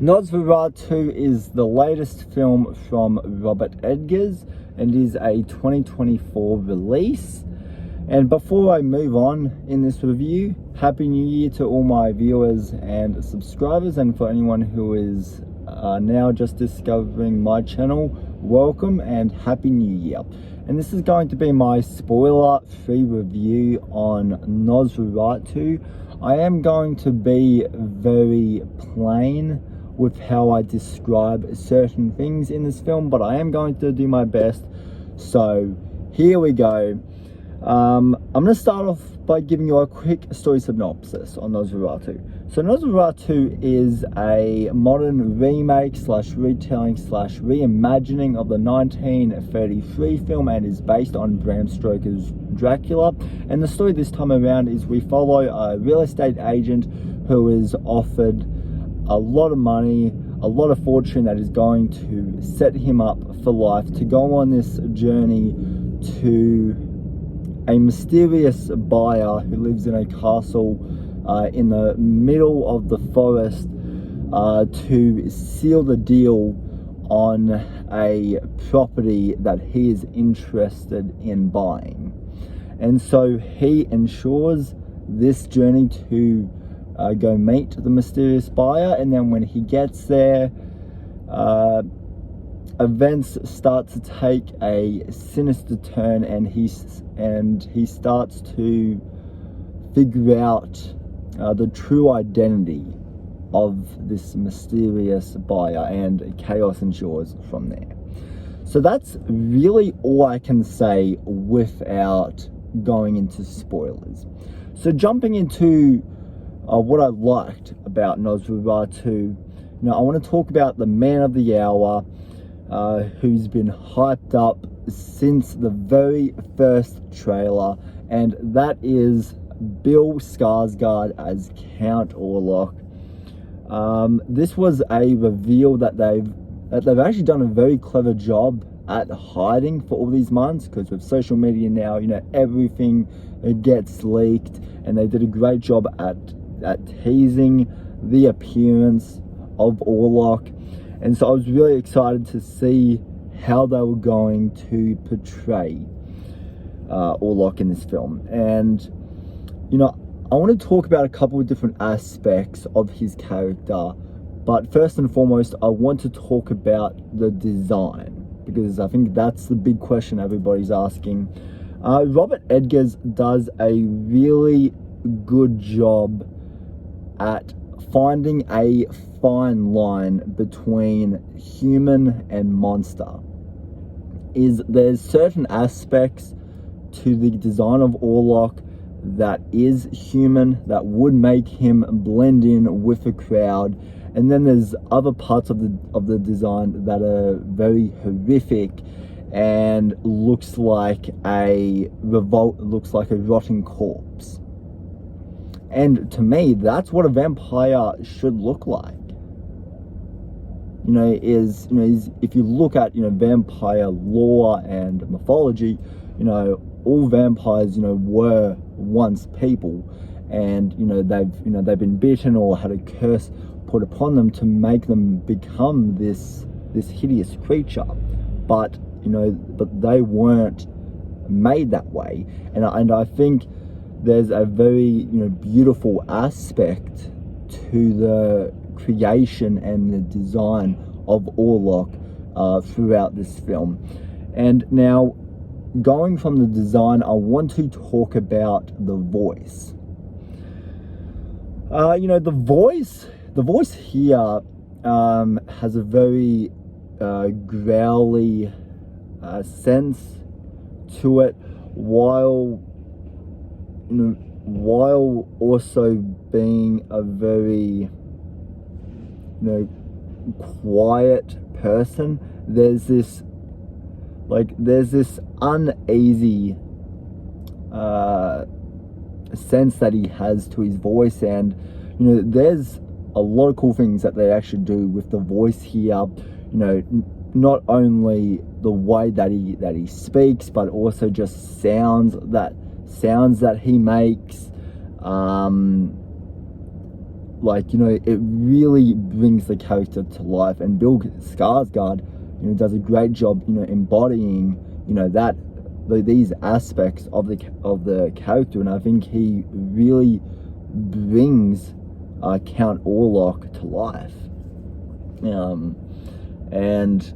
Nosfertau is the latest film from Robert Eggers and is a 2024 release. And before I move on in this review, Happy New Year to all my viewers and subscribers, and for anyone who is now just discovering my channel, welcome and Happy New Year. And this is going to be my spoiler-free review on Nosfertau. I am going to be very plain with how I describe certain things in this film, but I am going to do my best. So here we go. I'm going to start off by giving you a quick story synopsis on Nosfertau. So Nosfertau is a modern remake slash retelling slash reimagining of the 1933 film and is based on Bram Stoker's Dracula. And the story this time around is we follow a real estate agent who is offered a lot of money, a lot of fortune that is going to set him up for life to go on this journey to a mysterious buyer who lives in a castle in the middle of the forest to seal the deal on a property that he is interested in buying. And so he ensures this journey to go meet the mysterious buyer, and then when he gets there, events start to take a sinister turn, and he starts to figure out the true identity of this mysterious buyer, and chaos ensues from there. So that's really all I can say without going into spoilers. So jumping into what I liked about Nosfertau, I want to talk about the man of the hour, who's been hyped up since the very first trailer, and that is Bill Skarsgård as Count Orlok. This was a reveal that they've actually done a very clever job at hiding for all these months, because with social media now, everything gets leaked, and they did a great job at teasing the appearance of Orlok. And so I was really excited to see how they were going to portray Orlok in this film. And I want to talk about a couple of different aspects of his character, but first and foremost I want to talk about the design, because I think that's the big question everybody's asking. Robert Eggers does a really good job at finding a fine line between human and monster. There's certain aspects to the design of Orlok that is human, that would make him blend in with the crowd, and then there's other parts of the design that are very horrific and looks like a rotting corpse. And to me, that's what a vampire should look like. If you look at vampire lore and mythology, all vampires were once people, and they've been bitten or had a curse put upon them to make them become this hideous creature, but they weren't made that way. And I think there's a very beautiful aspect to the creation and the design of Orlok throughout this film. And now, going from the design, I want to talk about the voice. The voice here has a very growly sense to it, while also being a very quiet person. There's this uneasy sense that he has to his voice, and there's a lot of cool things that they actually do with the voice here. Not only the way that he speaks, but also just sounds that he makes. like, you know, it really brings the character to life. And Bill Skarsgård, you know, does a great job, you know, embodying, you know, these aspects of the character. And I think he really brings Count Orlok to life. And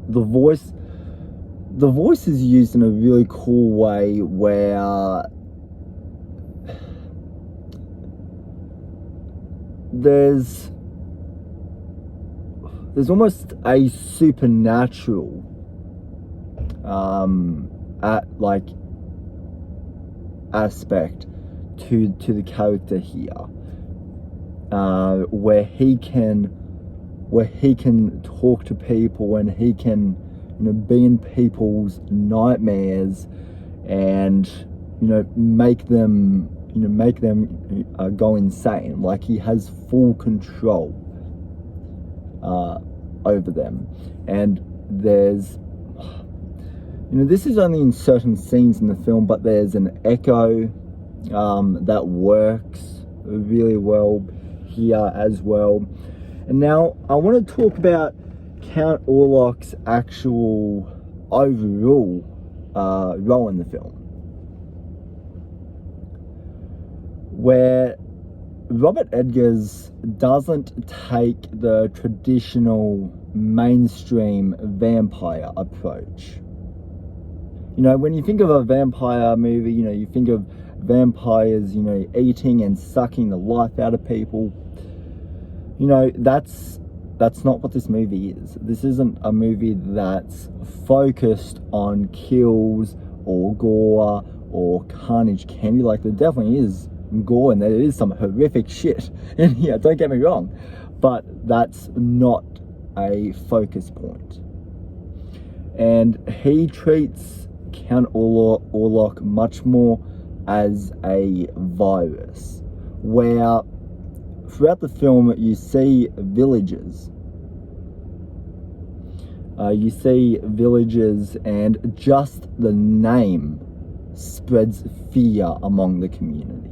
the voice is used in a really cool way where there's almost a supernatural aspect to the character here, where he can talk to people, and he can, you know, be in people's nightmares, and, you know, make them go insane. Like, he has full control over them. And there's, you know, this is only in certain scenes in the film, but there's an echo that works really well here as well. And now I want to talk about Count Orlok's actual overall role in the film, where Robert Eggers doesn't take the traditional mainstream vampire approach. You know, when you think of a vampire movie, you know, you think of vampires, you know, eating and sucking the life out of people. You know, that's not what this movie is. This isn't a movie that's focused on kills or gore or carnage candy. Like, there definitely is gore and there is some horrific shit in here, don't get me wrong, but that's not a focus point. And he treats Count Orlok much more as a virus, where throughout the film you see villages. And just the name spreads fear among the community.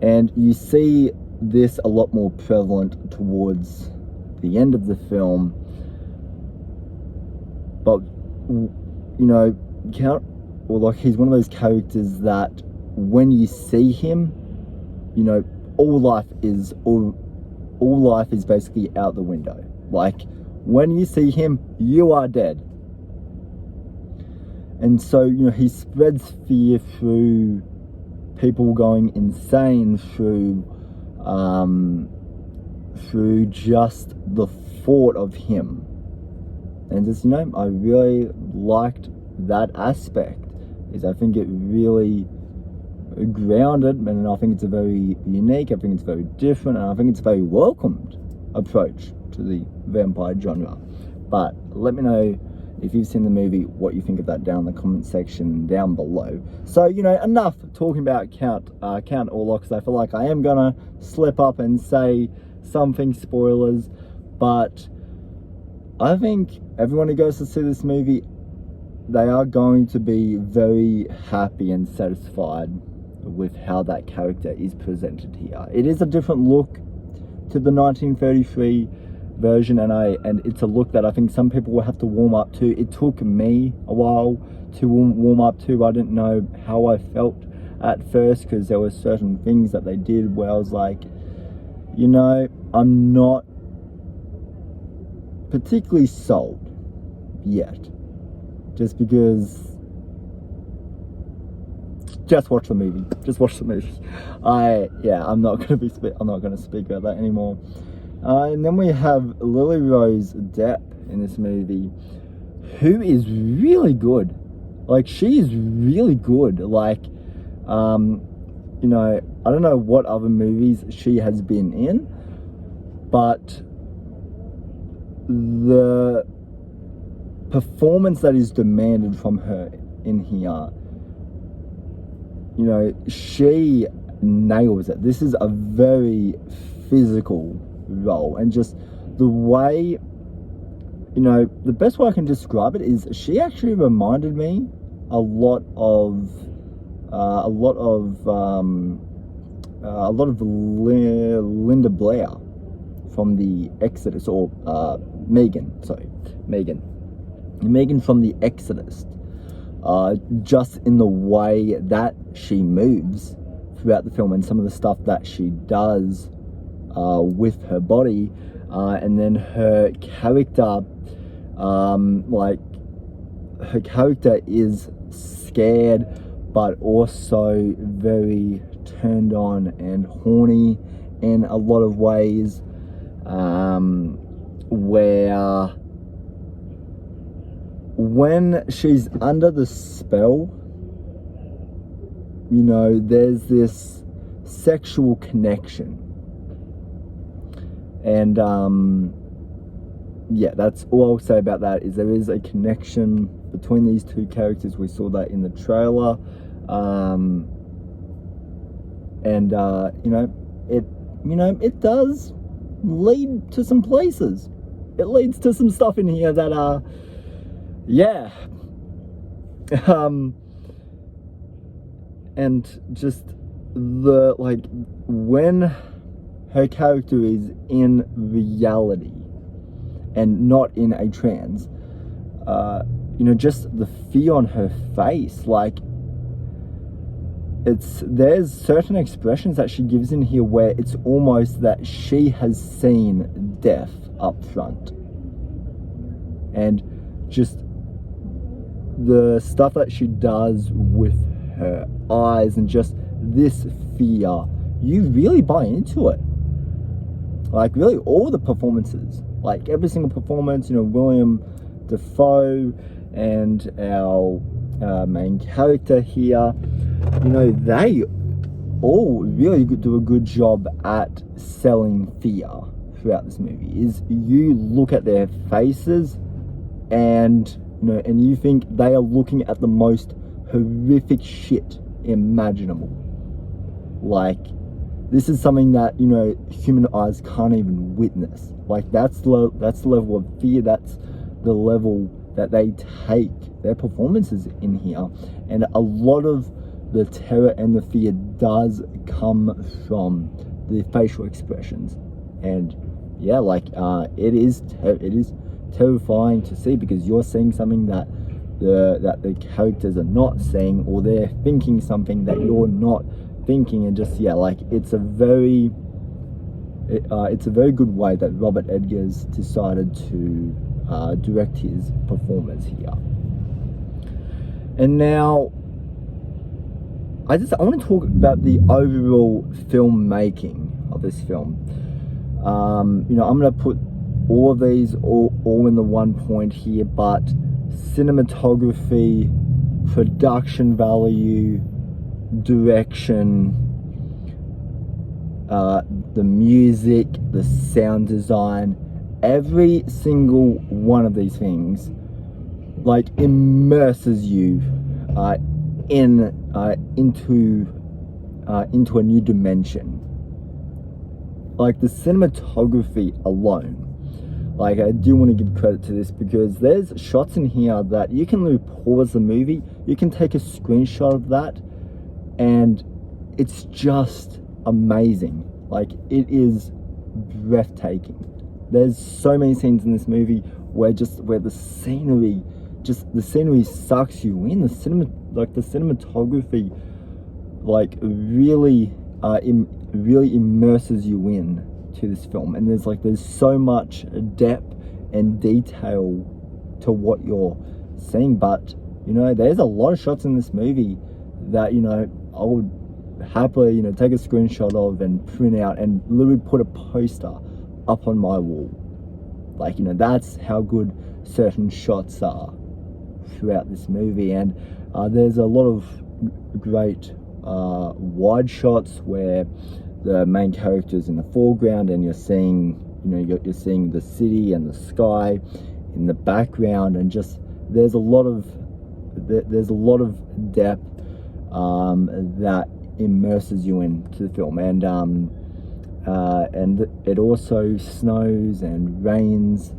And you see this a lot more prevalent towards the end of the film. But, you know, Count Orlok, he's one of those characters that when you see him, you know, all life is basically out the window. Like, when you see him, you are dead. And so, you know, he spreads fear through people going insane, through just the thought of him. And just, you know, I really liked that aspect. I think it really grounded, and I think it's a very unique, I think it's very different, and I think it's a very welcomed approach to the vampire genre. But let me know if you've seen the movie, what you think of that down in the comment section down below. So, you know, enough talking about Count Orlok, because I feel like I am gonna slip up and say something spoilers, but I think everyone who goes to see this movie, they are going to be very happy and satisfied with how that character is presented here. It is a different look to the 1933 version, and it's a look that I think some people will have to warm up to. It took me a while to warm up to. I didn't know how I felt at first, because there were certain things that they did where I was like, you know, I'm not particularly sold yet, just because. Just watch the movie. I'm not gonna speak about that anymore. And then we have Lily Rose Depp in this movie, who is really good. Like, she is really good. Like, you know, I don't know what other movies she has been in, but the performance that is demanded from her in here, you know, she nails it. This is a very physical role, and just the way, you know, the best way I can describe it is she actually reminded me a lot of a lot of Linda Blair from The Exodus, or Megan from The Exodus, just in the way that she moves throughout the film and some of the stuff that she does with her body, and then her character, her character is scared but also very turned on and horny in a lot of ways, where when she's under the spell, you know, there's this sexual connection. And yeah, that's all I'll say about that, is there is a connection between these two characters. We saw that in the trailer. It does lead to some places. It leads to some stuff in here that are, yeah. And just the, like, when her character is in reality and not in a trance, just the fear on her face, like, there's certain expressions that she gives in here where it's almost that she has seen death up front. And just the stuff that she does with her eyes and just this fear, you really buy into it. Like, really, all the performances, like every single performance, William Dafoe and our main character here, they all really do a good job at selling fear throughout this movie. Is you look at their faces and you think they are looking at the most horrific shit imaginable. Like, this is something that human eyes can't even witness. Like, that's the level of fear. That's the level that they take their performances in here, and a lot of the terror and the fear does come from the facial expressions. And yeah, like, it is terrifying to see, because you're seeing something that the characters are not seeing, or they're thinking something that you're not thinking. And just, yeah, like, it's a very good way that Robert Eggers decided to direct his performance here. And now I want to talk about the overall filmmaking of this film. I'm going to put all of these all in the one point here, but cinematography, production value, direction, the music, the sound design, every single one of these things, like, immerses you into a new dimension. Like, the cinematography alone, like, I do want to give credit to this, because there's shots in here that you can literally pause the movie, you can take a screenshot of that, and it's just amazing. Like, it is breathtaking. There's so many scenes in this movie where the scenery sucks you in. The cinematography, like, really immerses you in to this film. And there's so much depth and detail to what you're seeing. But there's a lot of shots in this movie that I would happily take a screenshot of and print out and literally put a poster up on my wall. Like, that's how good certain shots are throughout this movie. And there's a lot of great wide shots where the main character's in the foreground, and you're seeing you're seeing the city and the sky in the background, and just there's a lot of depth that immerses you into the film. And it also snows and rains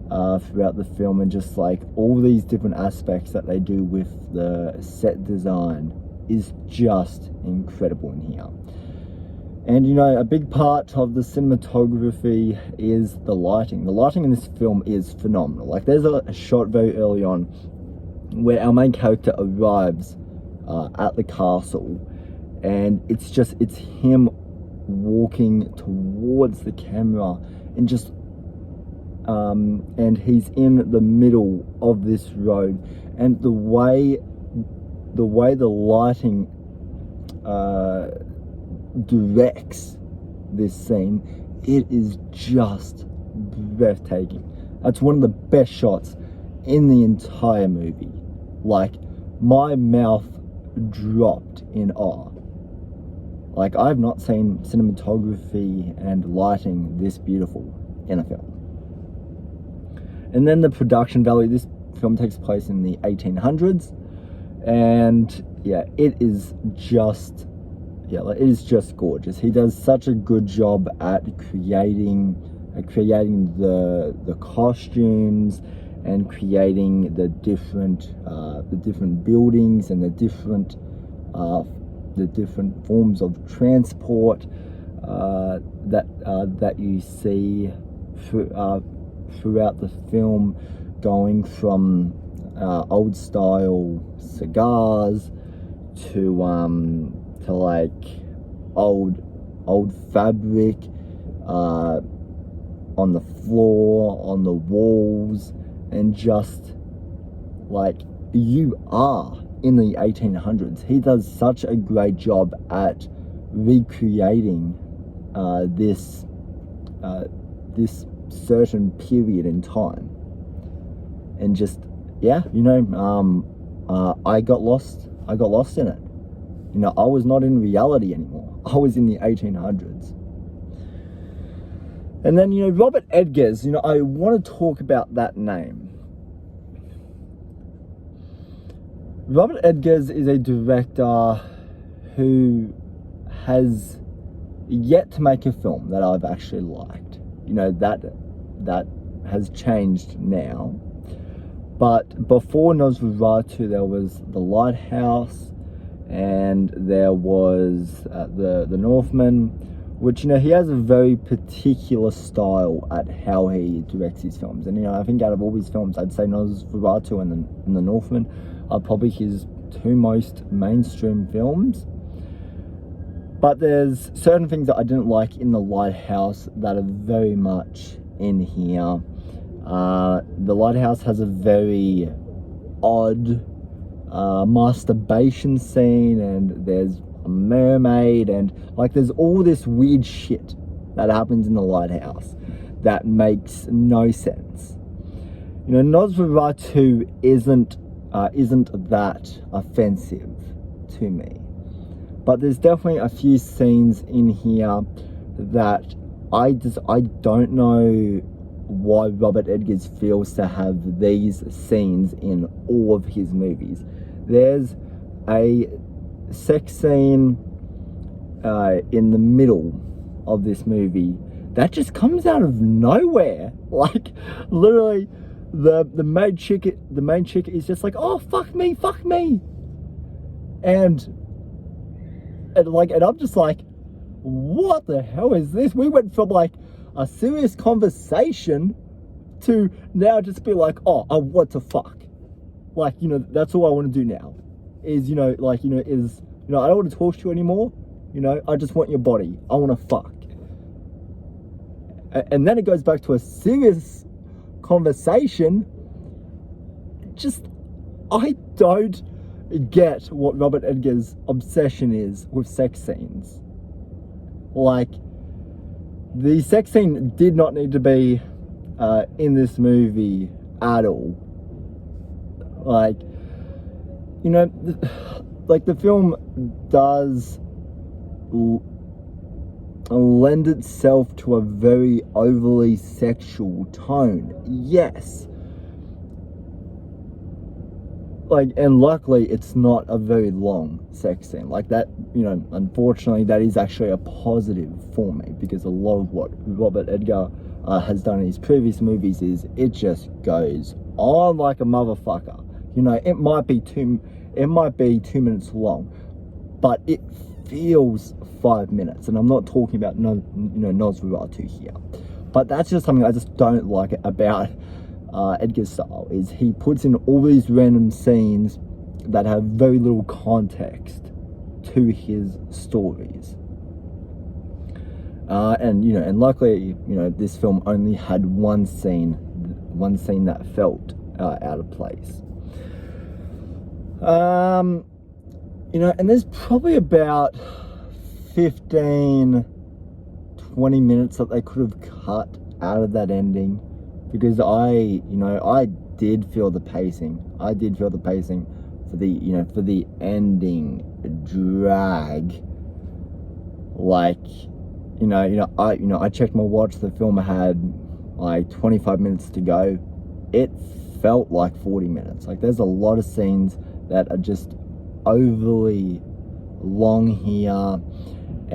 throughout the film, and just like all these different aspects that they do with the set design is just incredible in here. And you know, a big part of the cinematography is the lighting. The lighting in this film is phenomenal. Like, there's a shot very early on where our main character arrives at the castle, and it's him walking towards the camera, and just and he's in the middle of this road, and the way the lighting directs this scene, it is just breathtaking. That's one of the best shots in the entire movie. Like, my mouth dropped in awe. Like, I've not seen cinematography and lighting this beautiful in a film. And then the production value. This film takes place in the 1800s, and yeah, it is just gorgeous. He does such a good job at creating the costumes, and creating the different buildings, and the different forms of transport that you see throughout the film, going from old style cigars to like old fabric on the floor, on the walls, and just like you are in the 1800s. He does such a great job at recreating this certain period in time, and just I got lost in it. You know, I was not in reality anymore. I was in the 1800s. And then, you know, Robert Eggers, you know, I want to talk about that name. Robert Eggers is a director who has yet to make a film that I've actually liked. You know, that has changed now. But before Nosfertau, there was The Lighthouse, and there was the Northman, which, you know, he has a very particular style at how he directs his films. And, you know, I think out of all his films, I'd say Nosfertau and the Northman are probably his two most mainstream films. But there's certain things that I didn't like in The Lighthouse that are very much in here. The Lighthouse has a very odd masturbation scene, and there's a mermaid, and like there's all this weird shit that happens in The Lighthouse that makes no sense. You know, Nosferatu isn't that offensive to me, but there's definitely a few scenes in here that I don't know why Robert Eggers feels to have these scenes in all of his movies. There's a sex scene in the middle of this movie that just comes out of nowhere. Like, literally, the main chick is just like, oh, fuck me, and I'm just like, what the hell is this? We went from like a serious conversation to now just be like, oh, I want to fuck. Like, you know, that's all I want to do now is, I don't want to talk to you anymore. You know, I just want your body. I want to fuck. And then it goes back to a serious conversation. I don't get what Robert Eggers' obsession is with sex scenes. Like, the sex scene did not need to be in this movie at all. Like, you know, like the film does lend itself to a very overly sexual tone. Yes. Like, and luckily it's not a very long sex scene. Like that, you know, unfortunately that is actually a positive for me, because a lot of what Robert Eggers has done in his previous movies is it just goes on like a motherfucker. You know, it might be 2 minutes long, but it feels 5 minutes. And I'm not talking about Nosfertau here, but that's just something I just don't like about Edgar's style. Is he puts in all these random scenes that have very little context to his stories. And luckily, this film only had one scene that felt out of place. And there's probably about 15, 20 minutes that they could have cut out of that ending, because I did feel the pacing. I did feel the pacing for the ending drag. Like, I checked my watch. The film had like 25 minutes to go. It felt like 40 minutes. Like, there's a lot of scenes that are just overly long here,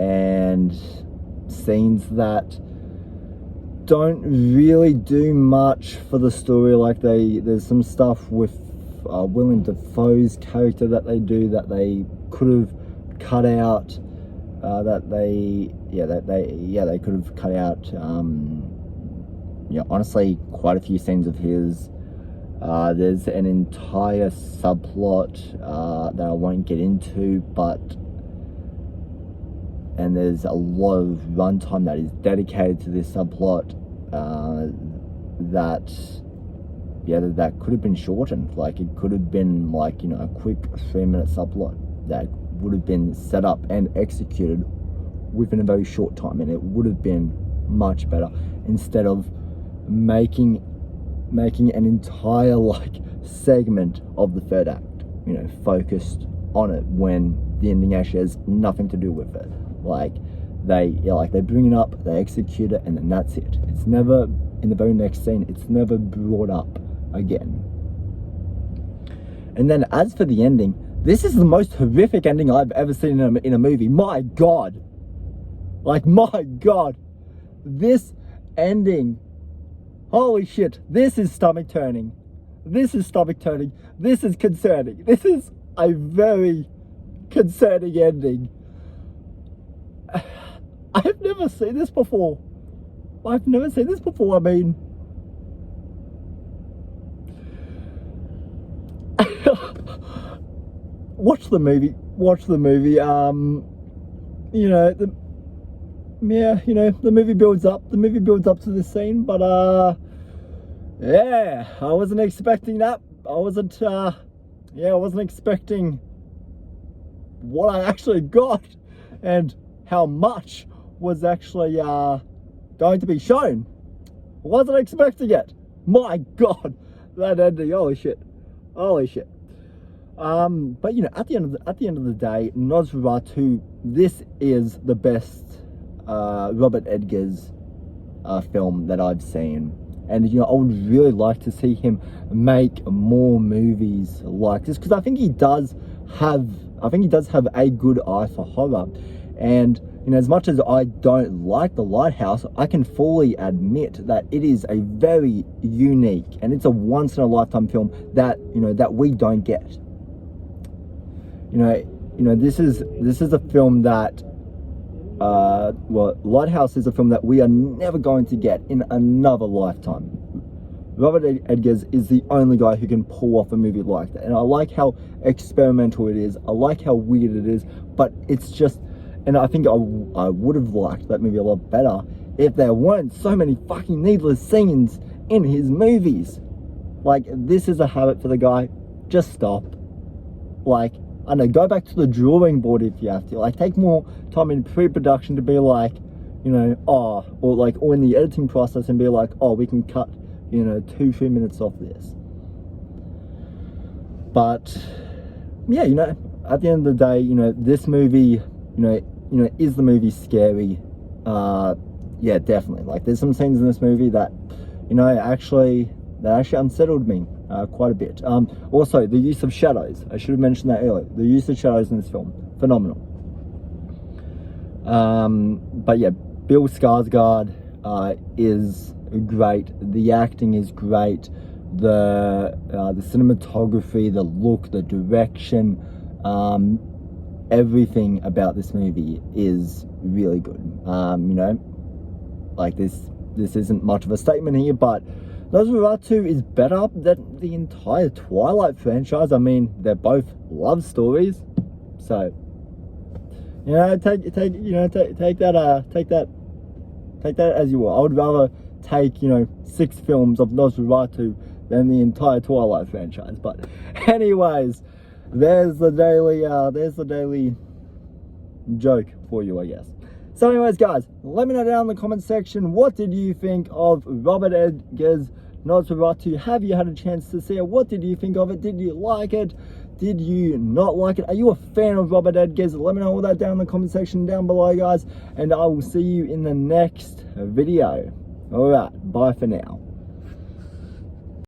and scenes that don't really do much for the story. Like, there's some stuff with Willem Dafoe's character that they do that they could have cut out. They could have cut out. Honestly, quite a few scenes of his. There's an entire subplot that I won't get into, and there's a lot of runtime that is dedicated to this subplot that could have been shortened. Like, it could have been like, a quick 3-minute subplot that would have been set up and executed within a very short time, and it would have been much better, instead of making an entire segment of the third act focused on it, when the ending actually has nothing to do with it. They bring it up, they execute it, and then that's it. It's never, in the very next scene, it's never brought up again. And then as for the ending, this is the most horrific ending I've ever seen in a movie. My God. My God. This ending, holy shit, this is stomach turning. This is concerning. This is a very concerning ending. I've never seen this before. I mean, watch the movie. The movie builds up to this scene, but I wasn't expecting that. I wasn't expecting what I actually got, and how much was actually going to be shown. Wasn't expecting it. My God, that ending, holy shit. But at the end of the day, Nosferatu, this is the best Robert Edgers film that I've seen, and I would really like to see him make more movies like this, because I think he does have a good eye for horror. And as much as I don't like The Lighthouse, I can fully admit that it is a very unique, and it's a once in a lifetime film that that we don't get. This is a film that Lighthouse is a film that we are never going to get in another lifetime. Robert Edgers is the only guy who can pull off a movie like that, and I like how experimental it is. I like how weird it is, but it's just. And I think I would have liked that movie a lot better if there weren't so many fucking needless scenes in his movies. This is a habit for the guy. Just stop. I know, go back to the drawing board if you have to. Take more time in pre-production to be or in the editing process and be we can cut, 2-3 minutes off this. But, yeah, at the end of the day, this movie, is the movie scary? Yeah, definitely. There's some scenes in this movie that, actually unsettled me quite a bit. Also, the use of shadows. I should have mentioned that earlier. The use of shadows in this film, phenomenal. But yeah, Bill Skarsgård is great. The acting is great. The cinematography, the look, the direction. everything about this movie is really good. You know, like this isn't much of a statement here, but Nosferatu is better than the entire Twilight franchise. I mean, they're both love stories, so you know, take that as you will. I would rather take, you know, 6 films of Nosferatu than the entire Twilight franchise. But anyways, there's the daily joke for you, I guess. So anyways, guys, let me know down in the comment section, what did you think of Robert Eggers' Nosferatu? Have you had a chance to see it? What did you think of it? Did you like it? Did you not like it? Are you a fan of Robert Eggers? Let me know all that down in the comment section down below, guys, and I will see you in the next video. Alright, bye for now.